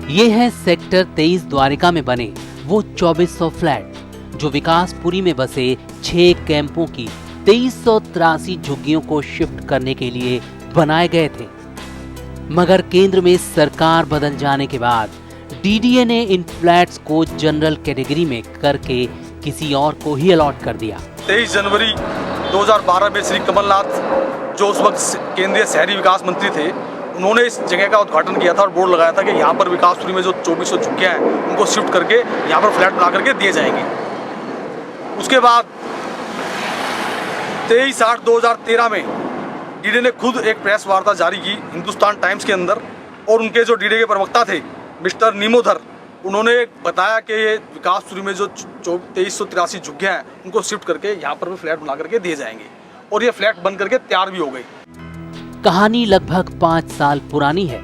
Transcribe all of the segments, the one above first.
ये है सेक्टर 23 द्वारिका में बने वो 2400 फ्लैट जो विकासपुरी में बसे 6 कैंपों की 2383 झुग्गियों को शिफ्ट करने के लिए बनाए गए थे। मगर केंद्र में सरकार बदल जाने के बाद डीडीए ने इन फ्लैट्स को जनरल कैटेगरी में करके किसी और को ही अलॉट कर दिया। 23 जनवरी 2012 में श्री कमलनाथ जो उस वक्त केंद्रीय शहरी विकास मंत्री थे, उन्होंने इस जगह का उद्घाटन किया था और बोर्ड लगाया था कि यहाँ पर विकासपुरी में जो 2400 झुग्गियाँ हैं उनको शिफ्ट करके यहाँ पर फ्लैट बना करके दिए जाएंगे। उसके बाद 23/8/2013 में डीडीए ने खुद एक प्रेस वार्ता जारी की हिंदुस्तान टाइम्स के अंदर, और उनके जो डीडीए के प्रवक्ता थे मिस्टर नीमोधर, उन्होंने बताया कि ये विकासपुरी में जो 2383 झुग्गियाँ हैं उनको शिफ्ट करके यहाँ पर भी फ्लैट बना करके दिए जाएंगे, और ये फ्लैट बन करके तैयार भी हो गई। कहानी लगभग 5 साल पुरानी है।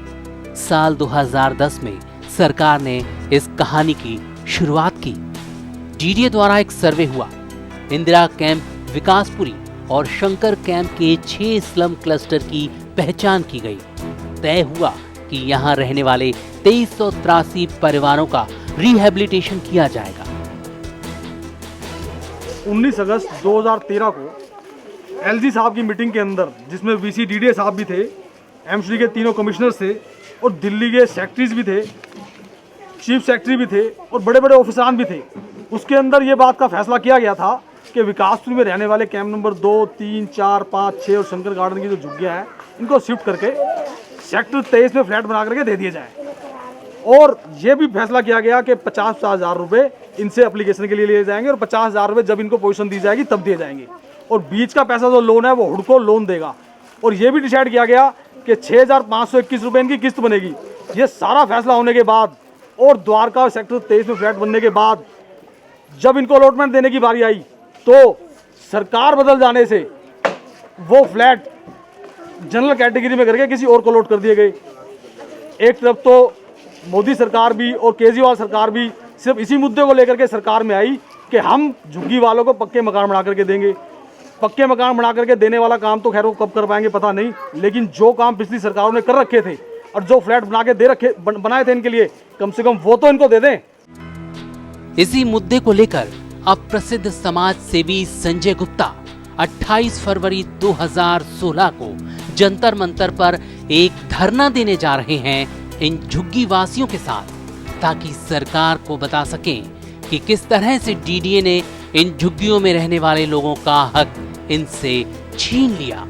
साल 2010 में सरकार ने इस कहानी की शुरुआत की। डीडीए द्वारा एक सर्वे हुआ। इंदिरा कैंप विकासपुरी और शंकर कैंप के 6 स्लम क्लस्टर की पहचान की गई। तय हुआ कि यहाँ रहने वाले 2383 परिवारों का रिहैबिलिटेशन किया जाएगा। 19 अगस्त 2013 को एलजी साहब की मीटिंग के अंदर, जिसमें वीसी डीडीए साहब भी थे, एमसी के तीनों कमिश्नर्स थे और दिल्ली के सेक्रेटरीज भी थे, चीफ सेक्रेटरी भी थे और बड़े बड़े ऑफिसरान भी थे। उसके अंदर ये बात का फैसला किया गया था कि विकासपुरी में रहने वाले कैंप नंबर 2, 3, 4, 5, 6 और शंकर गार्डन की जो झुग्गियाँ हैं इनको शिफ्ट करके सेक्टर 23 में फ्लैट बना करके दे दिए जाए। और ये भी फैसला किया गया कि 50,000 रुपये इनसे एप्लीकेशन के लिए लिए जाएंगे और 50,000 रुपये जब इनको पोजीशन दी जाएगी तब दिए जाएंगे, और बीच का पैसा जो लोन है वो हुडको लोन देगा। और ये भी डिसाइड किया गया कि 6,521 रुपये इनकी किस्त बनेगी। ये सारा फैसला होने के बाद और द्वारका सेक्टर 23 में फ्लैट बनने के बाद जब इनको अलॉटमेंट देने की बारी आई तो सरकार बदल जाने से वो फ्लैट जनरल कैटेगरी में करके किसी और को अलॉट कर दिए गए। एक तरफ तो मोदी सरकार भी और केजरीवाल सरकार भी सिर्फ इसी मुद्दे को लेकर के सरकार में आई कि हम झुग्गी वालों को पक्के मकान बना करके देंगे। पक्के मकान बना करके देने वाला काम तो खैर वो कब कर पाएंगे पता नहीं, लेकिन जो काम पिछली सरकारों ने कर रखे थे और जो फ्लैट बना के बनाए थे इनके लिए, कम से कम वो तो इनको दे दें। इसी मुद्दे को लेकर अब प्रसिद्ध समाज सेवी संजय गुप्ता 28 फरवरी 2016 को जंतर मंतर पर एक धरना देने जा रहे हैं इन झुग्गी वासियों के साथ, ताकि सरकार को बता सकें कि किस तरह से डीडीए ने इन झुग्गियों में रहने वाले लोगों का हक इनसे छीन लिया।